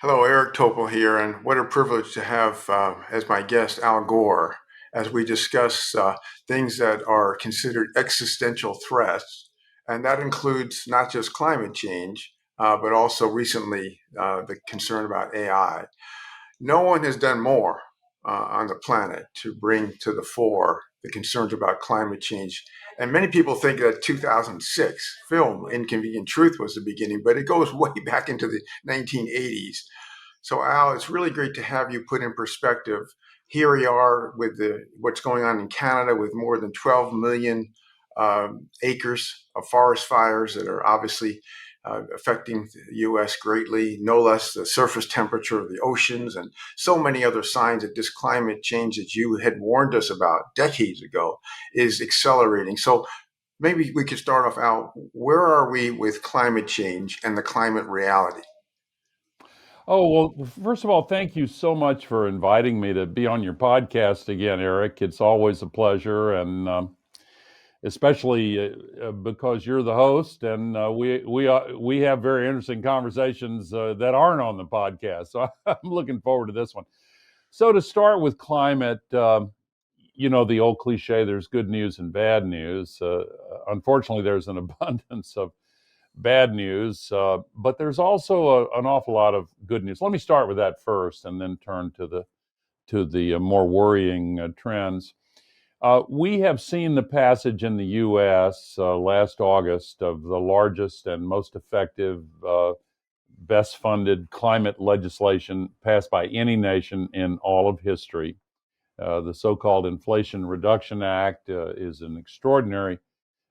Hello, Eric Topol here, and what a privilege to have as my guest Al Gore as we discuss things that are considered existential threats. And that includes not just climate change, but also recently the concern about AI. No one has done more on the planet to bring to the fore the concerns about climate change. And many people think that 2006 film Inconvenient Truth was the beginning, but it goes way back into the 1980s. So, Al, it's really great to have you put in perspective. Here we are with what's going on in Canada with more than 12 million acres of forest fires that are obviously affecting the U.S. greatly, no less the surface temperature of the oceans, and so many other signs that this climate change that you had warned us about decades ago is accelerating. So maybe we could start off, Al. Where are we with climate change and the climate reality? Oh, well, first of all, thank you so much for inviting me to be on your podcast again, Eric. It's always a pleasure, and especially because you're the host, and we have very interesting conversations that aren't on the podcast. So I'm looking forward to this one. So to start with climate, the old cliche: there's good news and bad news. Unfortunately, there's an abundance of bad news, but there's also an awful lot of good news. Let me start with that first, and then turn to the more worrying trends. We have seen the passage in the U.S. Last August of the largest and most effective, best funded climate legislation passed by any nation in all of history. The so called Inflation Reduction Act is an extraordinary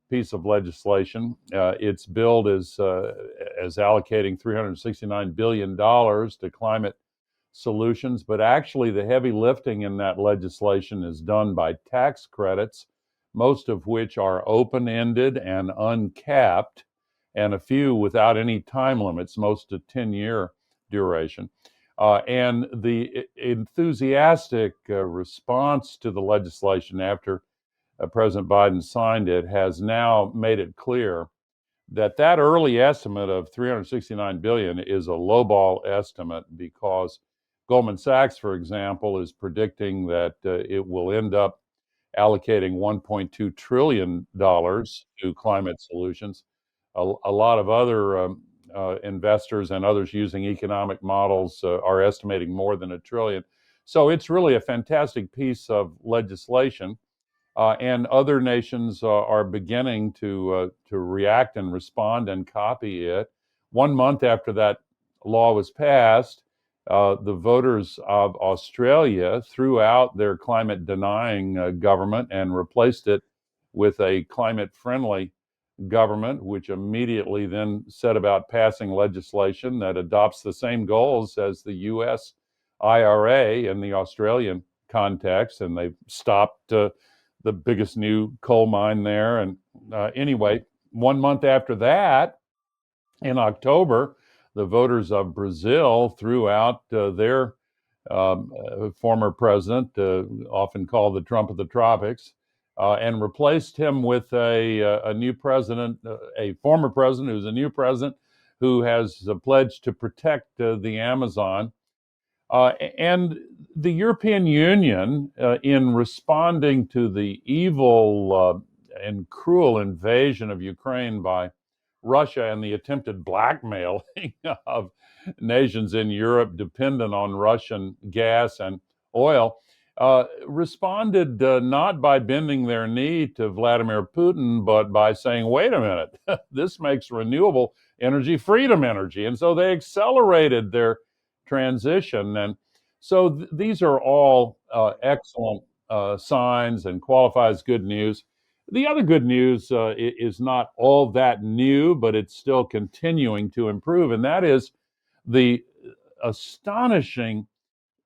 piece of legislation. Its bill is allocating $369 billion to climate solutions, but actually the heavy lifting in that legislation is done by tax credits, most of which are open-ended and uncapped, and a few without any time limits, most a 10-year duration. And the enthusiastic response to the legislation after President Biden signed it has now made it clear that that early estimate of 369 billion is a lowball estimate, because Goldman Sachs, for example, is predicting that it will end up allocating $1.2 trillion to climate solutions. A lot of other investors and others using economic models are estimating more than a trillion. So it's really a fantastic piece of legislation, and other nations are beginning to react and respond and copy it. 1 month after that law was passed, the voters of Australia threw out their climate denying government and replaced it with a climate friendly government, which immediately then set about passing legislation that adopts the same goals as the US IRA in the Australian context. And they've stopped the biggest new coal mine there. And anyway, 1 month after that, in October, the voters of Brazil threw out their former president, often called the Trump of the tropics, and replaced him with a new president, a former president who's a new president, who has pledged to protect the Amazon. And the European Union, in responding to the evil and cruel invasion of Ukraine by Russia and the attempted blackmailing of nations in Europe dependent on Russian gas and oil, responded not by bending their knee to Vladimir Putin, but by saying, wait a minute, this makes renewable energy freedom energy. And so they accelerated their transition. And so these are all excellent signs and qualify as good news. The other good news is not all that new, but it's still continuing to improve, and that is the astonishing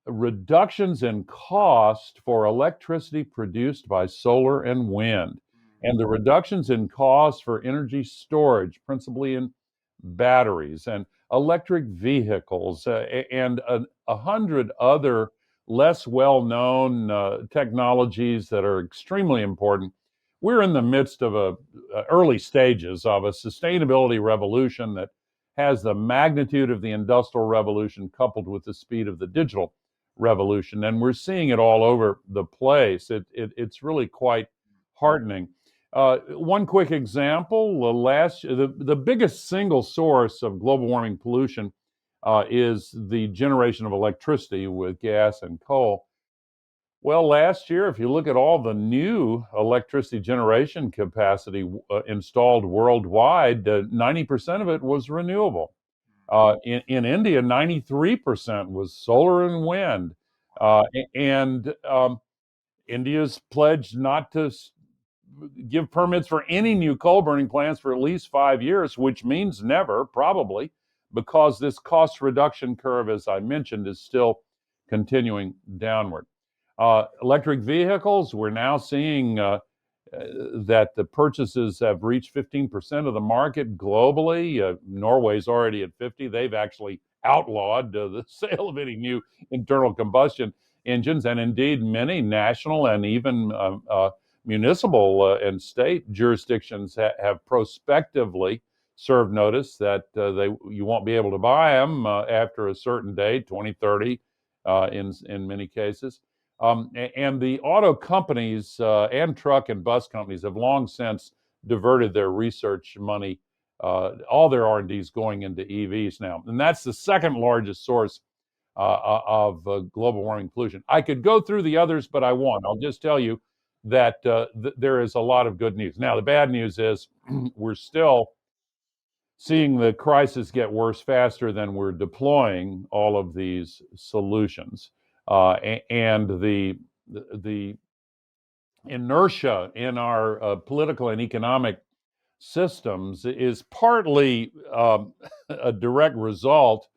reductions in cost for electricity produced by solar and wind, and the reductions in cost for energy storage, principally in batteries and electric vehicles, and 100 other less well known technologies that are extremely important. We're in the midst of early stages of a sustainability revolution that has the magnitude of the Industrial Revolution coupled with the speed of the digital revolution. And we're seeing it all over the place. It's really quite heartening. One quick example, the biggest single source of global warming pollution is the generation of electricity with gas and coal. Well, last year, if you look at all the new electricity generation capacity installed worldwide, 90% of it was renewable. In India, 93% was solar and wind. And India's pledged not to give permits for any new coal burning plants for at least 5 years, which means never, probably, because this cost reduction curve, as I mentioned, is still continuing downward. Electric vehicles, we're now seeing that the purchases have reached 15% of the market globally. Norway's already at 50. They've actually outlawed the sale of any new internal combustion engines, and indeed many national and even municipal and state jurisdictions have prospectively served notice that you won't be able to buy them after a certain date, 2030, in many cases. And the auto companies and truck and bus companies have long since diverted their research money. All their R&D is going into EVs now, and that's the second largest source of global warming pollution. I could go through the others, but I won't. I'll just tell you that there is a lot of good news. Now, the bad news is we're still seeing the crisis get worse faster than we're deploying all of these solutions. And the inertia in our political and economic systems is partly a direct result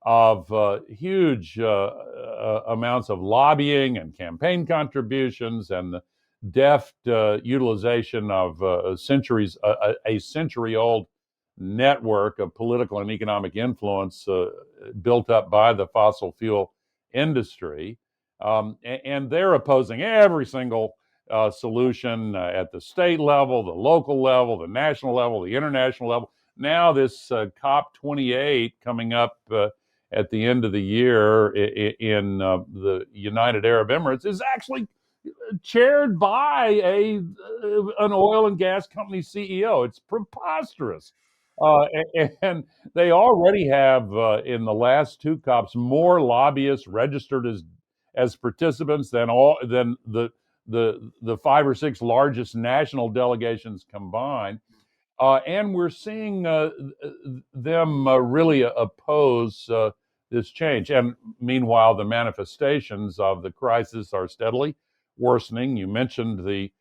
of huge amounts of lobbying and campaign contributions and the deft utilization of a century-old network of political and economic influence built up by the fossil fuel industry. And they're opposing every single solution at the state level, the local level, the national level, the international level. Now, this COP28 coming up at the end of the year in the United Arab Emirates is actually chaired by an oil and gas company CEO. It's preposterous. And they already have, in the last two COPs, more lobbyists registered as participants than the five or six largest national delegations combined. And we're seeing them really oppose this change. And meanwhile, the manifestations of the crisis are steadily worsening. You mentioned the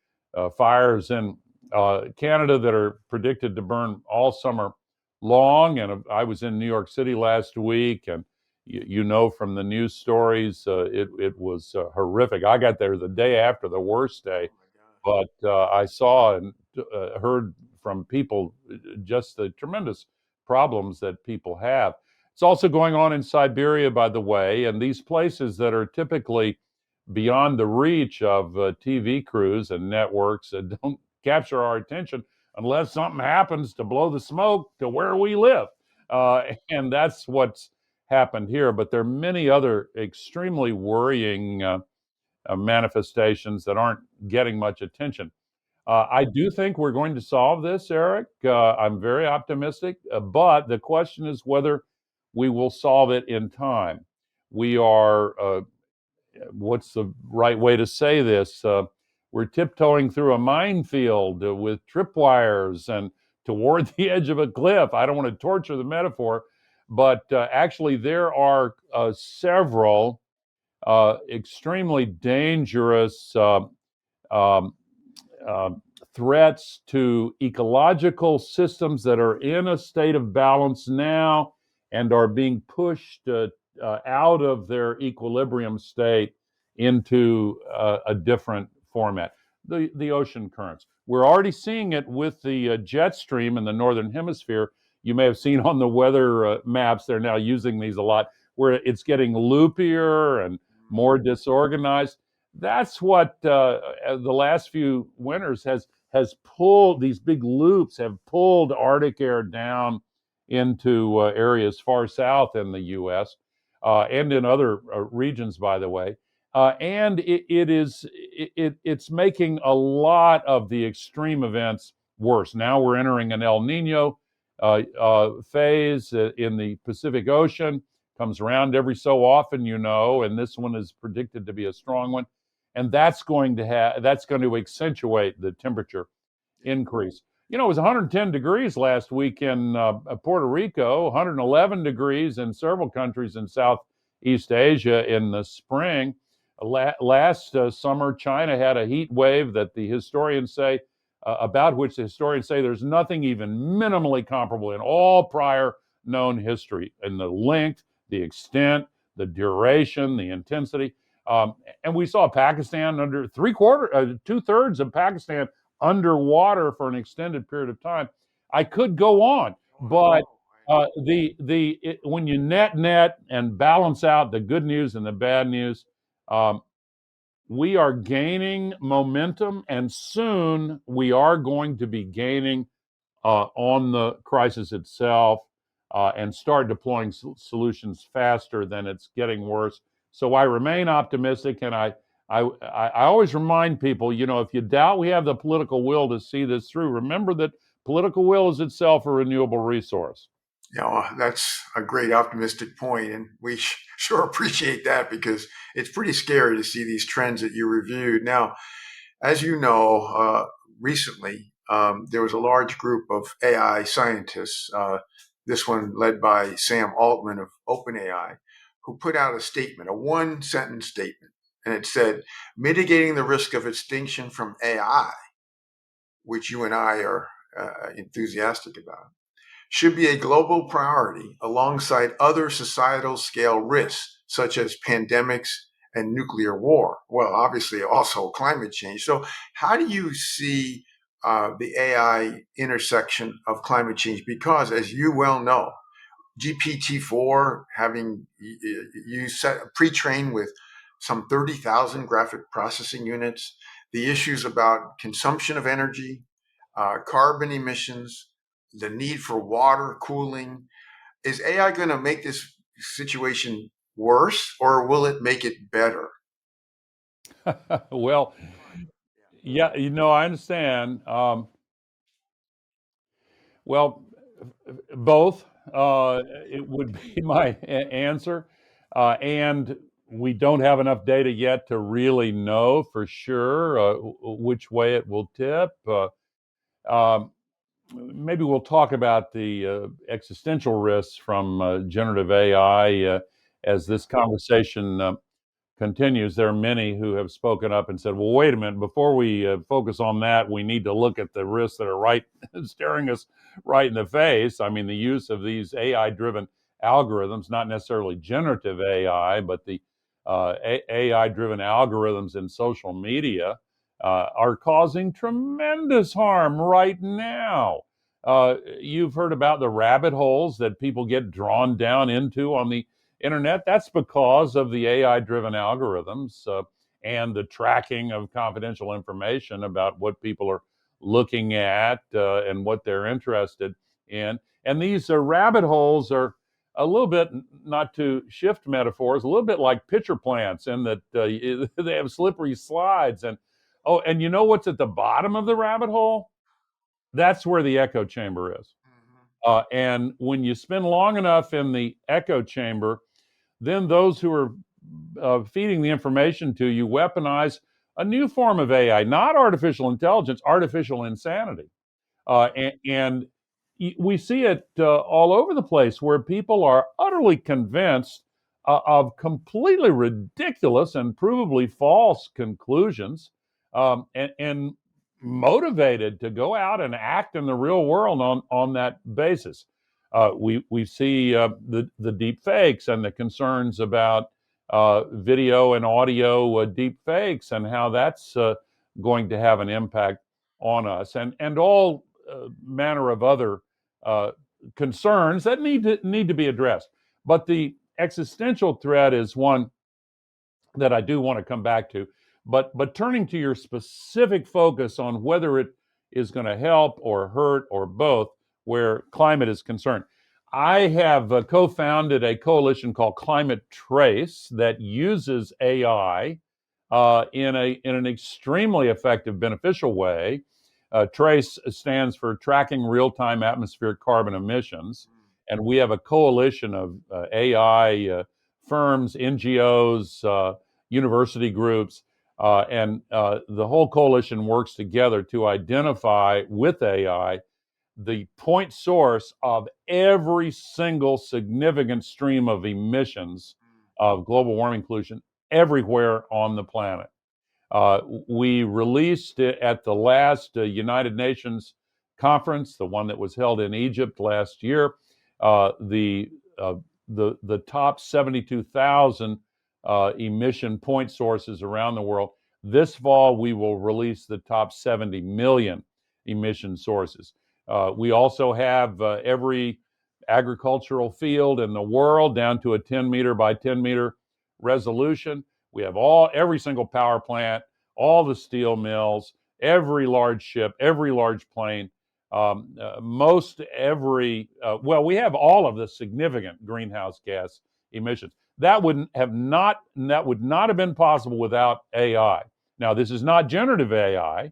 fires in Canada that are predicted to burn all summer long. And I was in New York City last week, and you know from the news stories, it was horrific. I got there the day after the worst day, but I saw and heard from people just the tremendous problems that people have. It's also going on in Siberia, by the way, and these places that are typically beyond the reach of TV crews and networks that don't capture our attention unless something happens to blow the smoke to where we live. And that's what's happened here. But there are many other extremely worrying manifestations that aren't getting much attention. I do think we're going to solve this, Eric. I'm very optimistic, but the question is whether we will solve it in time. We are, what's the right way to say this? We're tiptoeing through a minefield with tripwires and toward the edge of a cliff. I don't want to torture the metaphor, but actually, there are several extremely dangerous um, threats to ecological systems that are in a state of balance now and are being pushed out of their equilibrium state into a different format. The ocean currents. We're already seeing it with the jet stream in the northern hemisphere. You may have seen on the weather maps, they're now using these a lot, where it's getting loopier and more disorganized. That's what the last few winters has pulled. These big loops have pulled Arctic air down into areas far south in the U.S. And in other regions, by the way. And it's making a lot of the extreme events worse. Now we're entering an El Nino phase in the Pacific Ocean. Comes around every so often, and this one is predicted to be a strong one, and that's going to accentuate the temperature increase. It was 110 degrees last week in Puerto Rico, 111 degrees in several countries in Southeast Asia in the spring. Last summer, China had a heat wave that the historians say, about which the historians say there's nothing even minimally comparable in all prior known history in the length, the extent, the duration, the intensity. And we saw Pakistan under two-thirds of Pakistan underwater for an extended period of time. I could go on, but when you net and balance out the good news and the bad news, we are gaining momentum, and soon we are going to be gaining on the crisis itself and start deploying solutions faster than it's getting worse. So I remain optimistic, and I always remind people, if you doubt we have the political will to see this through, remember that political will is itself a renewable resource. That's a great optimistic point, and we sure appreciate that because it's pretty scary to see these trends that you reviewed. Now, as you know, recently there was a large group of AI scientists, this one led by Sam Altman of OpenAI, who put out a statement, a one-sentence statement, and it said, mitigating the risk of extinction from AI, which you and I are enthusiastic about, should be a global priority alongside other societal scale risks, such as pandemics and nuclear war. Well, obviously, also climate change. So, how do you see the AI intersection of climate change? Because, as you well know, GPT-4 having you pre-trained with some 30,000 graphic processing units, the issues about consumption of energy, carbon emissions, the need for water cooling. Is AI going to make this situation worse, or will it make it better? Well, yeah, I understand. Well, both. It would be my answer. And we don't have enough data yet to really know for sure which way it will tip. Um, Maybe we'll talk about the existential risks from generative AI as this conversation continues. There are many who have spoken up and said, well, wait a minute, before we focus on that, we need to look at the risks that are right staring us right in the face. I mean, the use of these AI driven algorithms, not necessarily generative AI, but the AI driven algorithms in social media are causing tremendous harm right now. You've heard about the rabbit holes that people get drawn down into on the internet. That's because of the AI driven algorithms and the tracking of confidential information about what people are looking at and what they're interested in. And these rabbit holes are a little bit, not to shift metaphors, a little bit like pitcher plants in that they have slippery slides. And you know what's at the bottom of the rabbit hole? That's where the echo chamber is. And when you spend long enough in the echo chamber, then those who are feeding the information to you weaponize a new form of AI, not artificial intelligence, artificial insanity. And we see it all over the place where people are utterly convinced of completely ridiculous and provably false conclusions and motivated to go out and act in the real world on that basis. We see the deep fakes and the concerns about video and audio deep fakes and how that's going to have an impact on us, and all manner of other concerns that need to be addressed. But the existential threat is one that I do want to come back to. But turning to your specific focus on whether it is going to help or hurt or both, where climate is concerned, I have co-founded a coalition called Climate Trace that uses AI in an extremely effective, beneficial way. Trace stands for Tracking Real-Time Atmospheric Carbon Emissions, and we have a coalition of AI firms, NGOs, university groups, and the whole coalition works together to identify with AI the point source of every single significant stream of emissions of global warming pollution everywhere on the planet. We released it at the last United Nations conference, the one that was held in Egypt last year, uh, the, uh, the top 72,000 emission point sources around the world. This fall, we will release the top 70 million emission sources. We also have every agricultural field in the world down to a 10 meter by 10 meter resolution. We have every single power plant, all the steel mills, every large ship, every large plane, most every, well, we have all of the significant greenhouse gas emissions. That would not have been possible without AI. Now, this is not generative AI.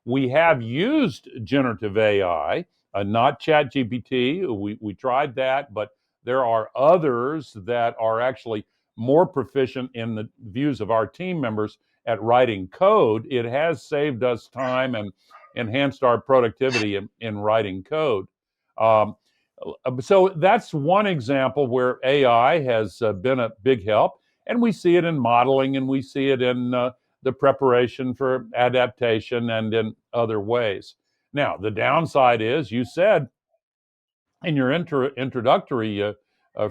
We have used generative AI, not ChatGPT. We tried that, but there are others that are actually more proficient in the views of our team members at writing code. It has saved us time and enhanced our productivity in writing code. Um, so that's one example where AI has been a big help, and we see it in modeling, and we see it in the preparation for adaptation and in other ways. Now, the downside is, you said in your introductory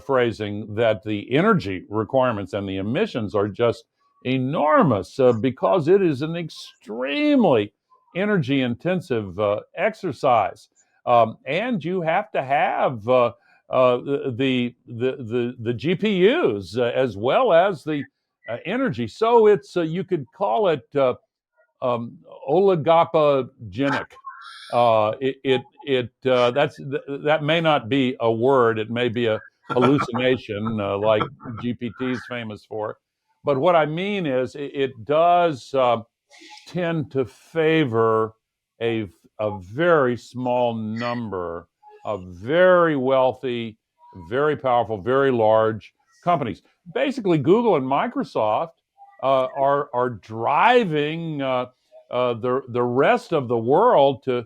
phrasing that the energy requirements and the emissions are just enormous because it is an extremely energy intensive exercise. And you have to have the GPUs as well as the energy. So you could call it oligopogenic. That may not be a word. It may be a hallucination, like GPT is famous for. But what I mean is, it does tend to favor a a very small number of very wealthy, very powerful, very large companies. Basically, Google and Microsoft are driving the rest of the world to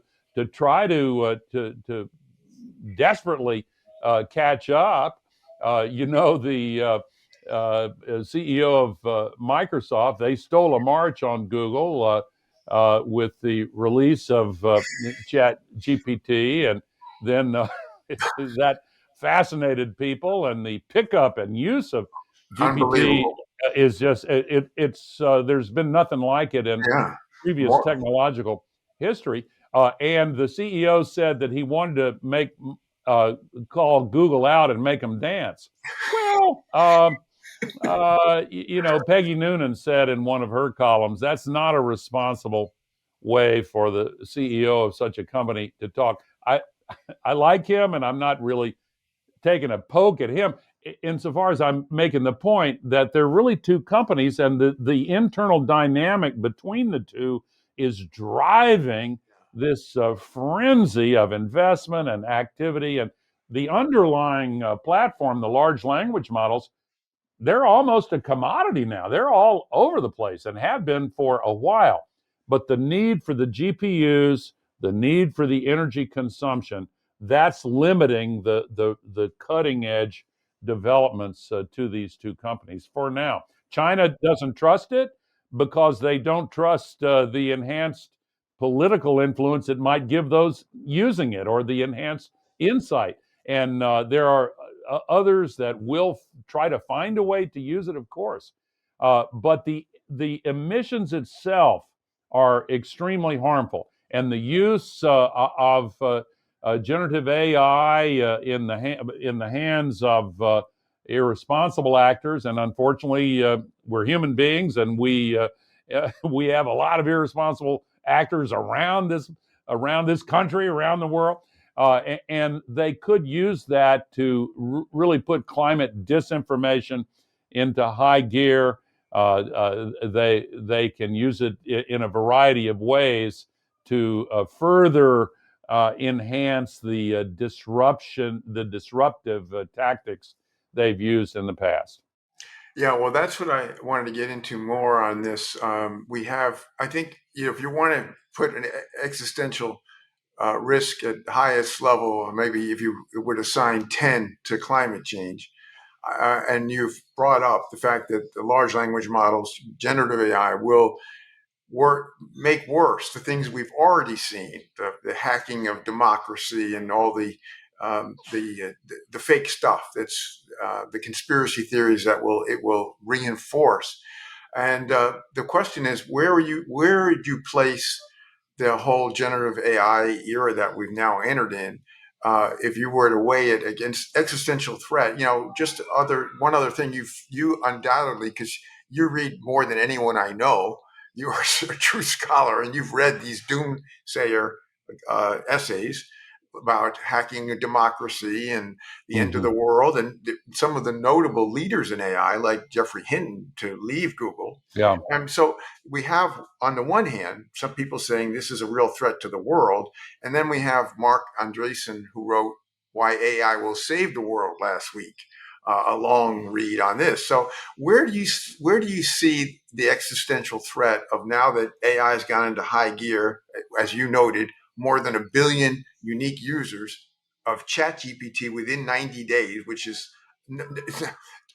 try to desperately catch up. The CEO of Microsoft, they stole a march on Google with the release of Chat GPT, and then that fascinated people, and the pickup and use of GPT Unbelievable. is just it's there's been nothing like it in Yeah. previous More. technological history. And the CEO said that he wanted to uh, call Google out and make them dance. Well, Peggy Noonan said in one of her columns, that's not a responsible way for the CEO of such a company to talk. I like him, and I'm not really taking a poke at him insofar as I'm making the point that they're really two companies, and the internal dynamic between the two is driving this frenzy of investment and activity. And the underlying platform, the large language models, they're almost a commodity now. They're all over the place and have been for a while. But the need for the GPUs, the need for the energy consumption, that's limiting the cutting edge developments to these two companies for now. China doesn't trust it because they don't trust the enhanced political influence it might give those using it, or the enhanced insight. And there are others that will try to find a way to use it, of course. But the emissions itself are extremely harmful, and the use of generative AI in the hands of irresponsible actors, and unfortunately, we're human beings, and we have a lot of irresponsible actors around this country, around the world. and they could use that to really put climate disinformation into high gear. They can use it in a variety of ways to further enhance the disruptive tactics they've used in the past. Yeah, well, that's what I wanted to get into more on this. We have, I think, if you want to put an existential risk at the highest level, maybe if you would assign 10 to climate change, and you've brought up the fact that the large language models, generative AI, will make worse the things we've already seen, the hacking of democracy and all the fake stuff that's the conspiracy theories that it will reinforce. And the question is, where would you place the whole generative AI era that we've now entered in? If you were to weigh it against existential threat, just one other thing, you undoubtedly, because you read more than anyone I know, you are a true scholar, and you've read these doomsayer essays about hacking a democracy and the end of Mm-hmm. the world, and some of the notable leaders in AI, like Jeffrey Hinton, to leave Google. Yeah. And so we have, on the one hand, some people saying this is a real threat to the world, and then we have Mark Andreessen, who wrote Why AI Will Save the World last week, a long read on this. So where do you see the existential threat of, now that AI has gone into high gear, as you noted, more than 1 billion unique users of ChatGPT within 90 days, which is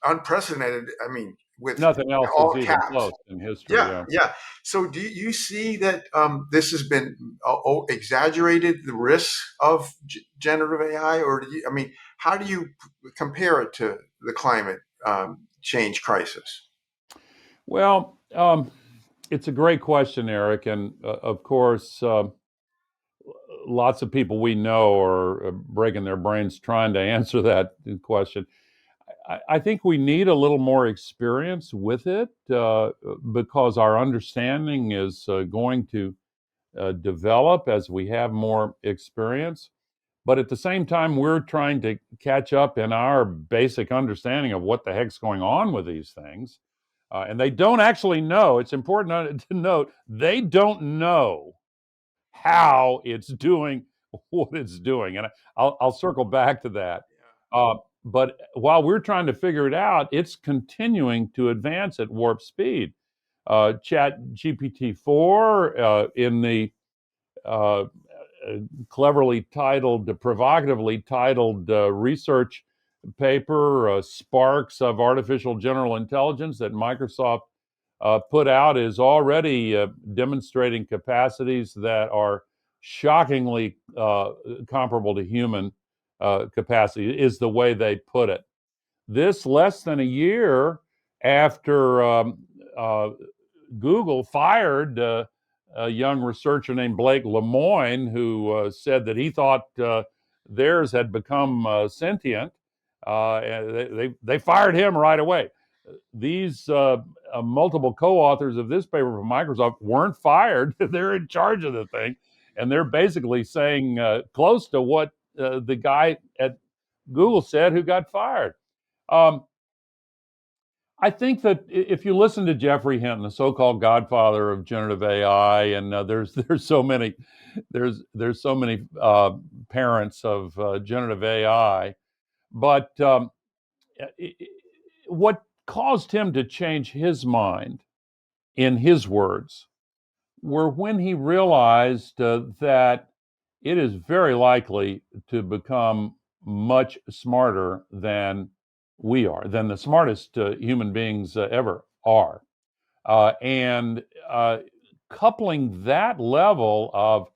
unprecedented. I mean, with Nothing else is all even caps. close in history. Yeah, Yeah. yeah. So do you see that this has been exaggerated, the risks of generative AI, or I mean, how do you compare it to the climate change crisis? Well, it's a great question, Eric, and of course, lots of people we know are breaking their brains trying to answer that question. I think we need a little more experience with it because our understanding is going to develop as we have more experience. But at the same time, we're trying to catch up in our basic understanding of what the heck's going on with these things. And they don't actually know. It's important to note they don't know how it's doing what it's doing. And I'll circle back to that. But while we're trying to figure it out, it's continuing to advance at warp speed. Chat GPT-4 in the uh, cleverly titled, provocatively titled research paper, Sparks of Artificial General Intelligence, that Microsoft put out, is already demonstrating capacities that are shockingly comparable to human capacity, is the way they put it. This less than a year after uh, Google fired a young researcher named Blake Lemoine, who said that he thought theirs had become sentient. They fired him right away. These multiple co-authors of this paper from Microsoft weren't fired. They're in charge of the thing, and they're basically saying close to what the guy at Google said who got fired. Um, I think that if you listen to Jeffrey Hinton, the so-called godfather of generative AI, and there's so many there's so many parents of generative AI, but what caused him to change his mind, in his words, were when he realized that it is very likely to become much smarter than we are, than the smartest human beings ever are. And coupling that level of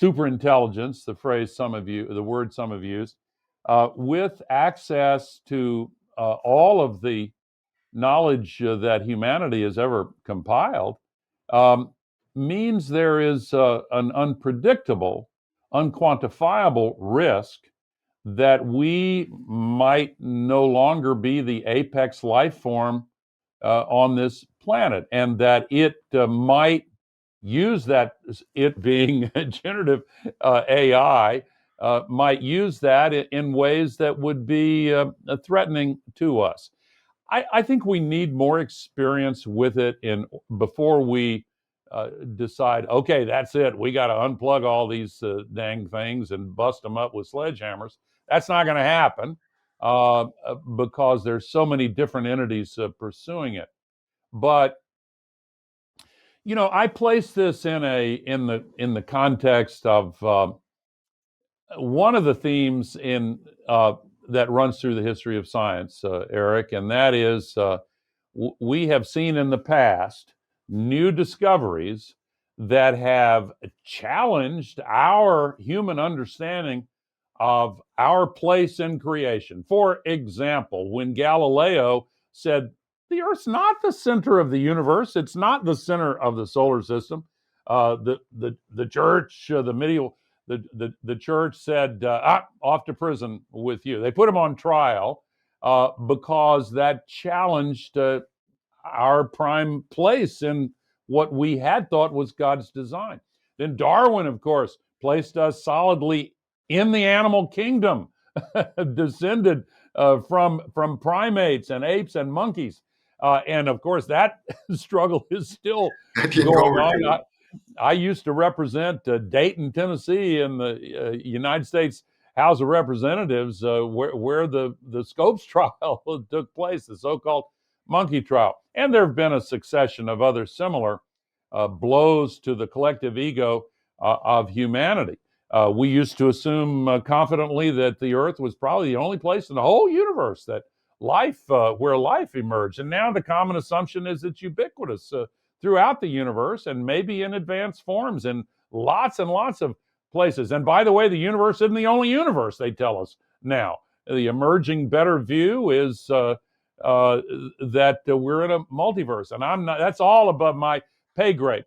superintelligence, the word some have used, with access to all of the knowledge that humanity has ever compiled, um, means there is an unpredictable, unquantifiable risk that we might no longer be the apex life form on this planet, and that it might use that, it being generative AI, might use that in ways that would be threatening to us. I think we need more experience with it before we decide, okay, that's it. We got to unplug all these dang things and bust them up with sledgehammers. That's not going to happen because there's so many different entities pursuing it. But I place this in the context of one of the themes in that runs through the history of science, Eric, and that is we have seen in the past new discoveries that have challenged our human understanding of our place in creation. For example, when Galileo said, the Earth's not the center of the universe, it's not the center of the solar system. The church, the medieval, the church said, off to prison with you. They put him on trial because that challenged our prime place in what we had thought was God's design. Then Darwin, of course, placed us solidly in the animal kingdom, descended from primates and apes and monkeys. And of course, that struggle is still going on. I used to represent Dayton, Tennessee, in the United States House of Representatives, where the Scripps trial took place, the so-called monkey trial. And there have been a succession of other similar blows to the collective ego of humanity. We used to assume confidently that the Earth was probably the only place in the whole universe that where life emerged. And now the common assumption is it's ubiquitous throughout the universe and maybe in advanced forms in lots and lots of places. And by the way, the universe isn't the only universe, they tell us now. The emerging better view is that we're in a multiverse, and that's all above my pay grade.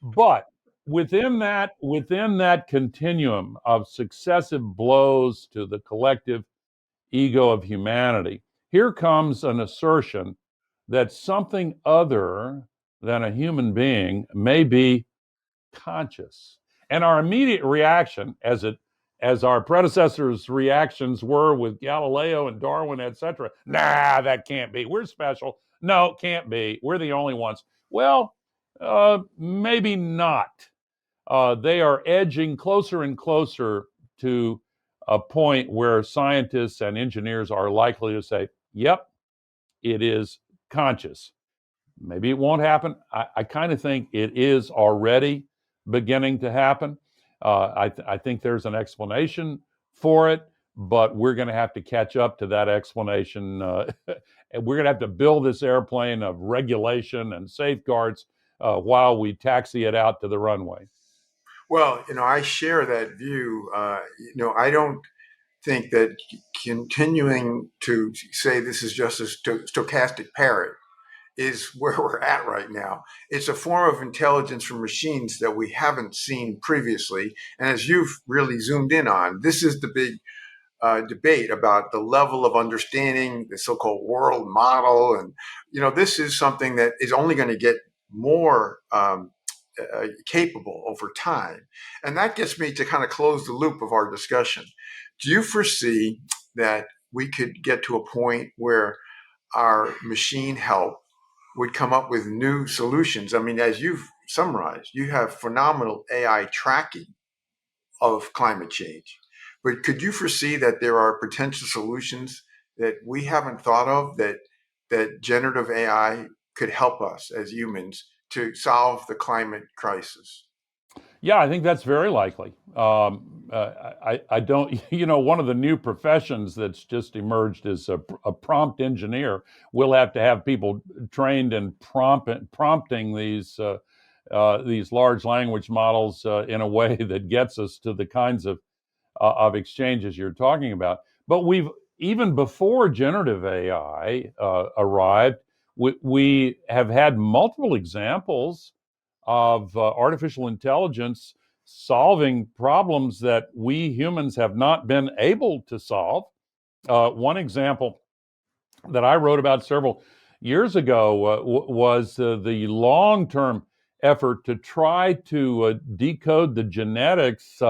But within that continuum of successive blows to the collective ego of humanity, here comes an assertion that something other than a human being may be conscious. And our immediate reaction, as our predecessors' reactions were with Galileo and Darwin, etc., nah, that can't be. We're special. No, can't be. We're the only ones. Well, maybe not. They are edging closer and closer to a point where scientists and engineers are likely to say, yep, it is conscious. Maybe it won't happen. I kind of think it is already beginning to happen. I think there's an explanation for it, but we're going to have to catch up to that explanation. And we're going to have to build this airplane of regulation and safeguards while we taxi it out to the runway. Well, I share that view. I don't think that continuing to say this is just a stochastic parrot is where we're at right now. It's a form of intelligence from machines that we haven't seen previously. And as you've really zoomed in on, this is the big debate about the level of understanding, the so-called world model. And, this is something that is only going to get more capable over time. And that gets me to kind of close the loop of our discussion. Do you foresee that we could get to a point where our machine help would come up with new solutions? I mean, as you've summarized, you have phenomenal AI tracking of climate change. But could you foresee that there are potential solutions that we haven't thought of that generative AI could help us as humans to solve the climate crisis? Yeah, I think that's very likely. I don't, one of the new professions that's just emerged is a prompt engineer. We'll have to have people trained in prompting these large language models in a way that gets us to the kinds of exchanges you're talking about. But even before generative AI arrived, we have had multiple examples of artificial intelligence solving problems that we humans have not been able to solve. One example that I wrote about several years ago was the long-term effort to try to decode the genetics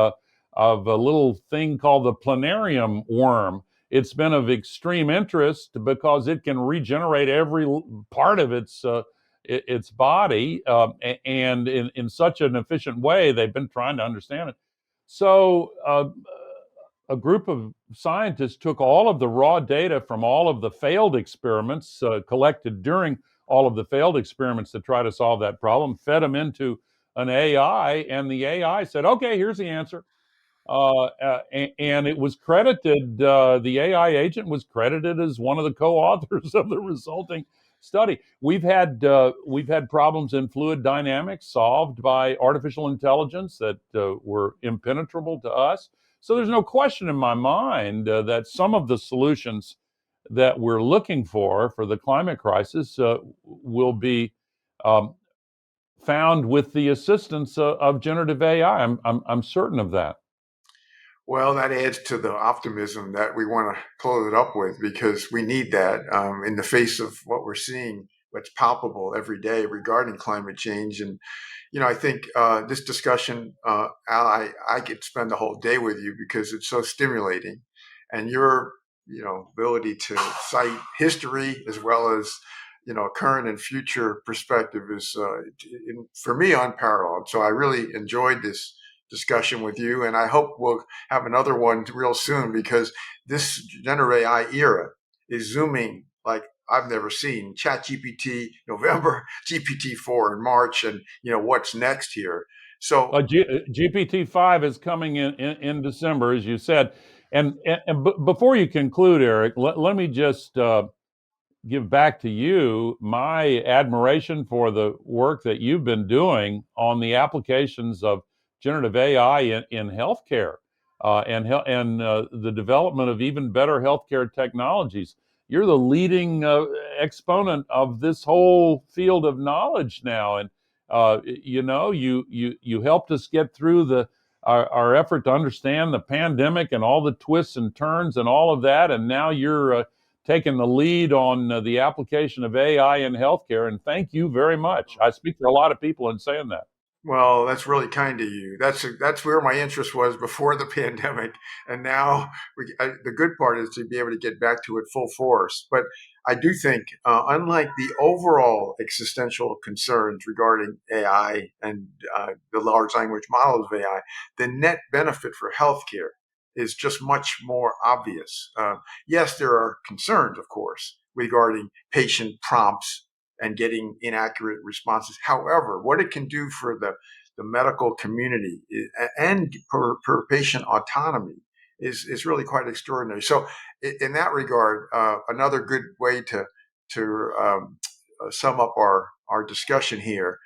of a little thing called the planarium worm. It's been of extreme interest because it can regenerate every part of its body, and in such an efficient way. They've been trying to understand it. So a group of scientists took all of the raw data from all of the failed experiments collected during all of the failed experiments to try to solve that problem, fed them into an AI, and the AI said, okay, here's the answer. And it was credited, the AI agent was credited as one of the co-authors of the resulting study. We've had problems in fluid dynamics solved by artificial intelligence that were impenetrable to us. So there's no question in my mind that some of the solutions that we're looking for the climate crisis will be um, found with the assistance of generative AI. I'm certain of that. Well, that adds to the optimism that we want to close it up with, because we need that in the face of what we're seeing, what's palpable every day regarding climate change. And I think this discussion, Al, I could spend the whole day with you because it's so stimulating, and your ability to cite history as well as current and future perspective is for me unparalleled. So I really enjoyed this discussion with you, and I hope we'll have another one real soon, because this generative AI era is zooming like I've never seen. Chat GPT November, GPT-4 in March, and what's next here. So GPT-5 is coming in December, as you said. And before you conclude, Eric, let me just give back to you my admiration for the work that you've been doing on the applications of generative AI in healthcare, and the development of even better healthcare technologies. You're the leading exponent of this whole field of knowledge now, and you helped us get through our effort to understand the pandemic and all the twists and turns and all of that, and now you're taking the lead on the application of AI in healthcare. And thank you very much. I speak for a lot of people in saying that. Well, that's really kind of you. That's where my interest was before the pandemic, and now the good part is to be able to get back to it full force. But I do think, unlike the overall existential concerns regarding AI and the large language models of AI, the net benefit for healthcare is just much more obvious. Yes, there are concerns, of course, regarding patient prompts and getting inaccurate responses. However, what it can do for the medical community and per patient autonomy is really quite extraordinary. So, in that regard, another good way to sum up our discussion here,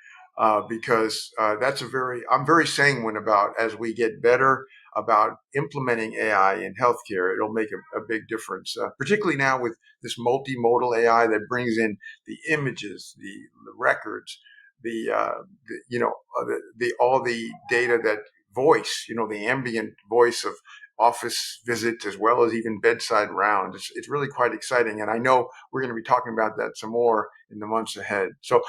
because I'm very sanguine about, as we get better about implementing AI in healthcare, it'll make a big difference, particularly now with this multimodal AI that brings in the images, the records, the all the data, that voice, the ambient voice of office visits as well as even bedside rounds. It's really quite exciting, and I know we're going to be talking about that some more in the months ahead. So,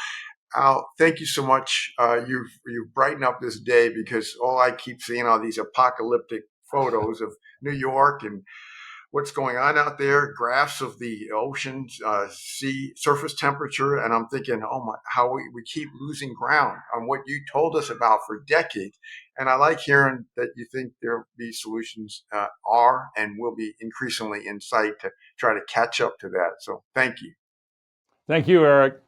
Al, thank you so much. You've brightened up this day, because all I keep seeing are these apocalyptic photos of New York and what's going on out there, graphs of the oceans, sea surface temperature, and I'm thinking, oh my, how we keep losing ground on what you told us about for decades. And I like hearing that you think there be solutions are and will be increasingly in sight to try to catch up to that. So thank you. Thank you, Eric.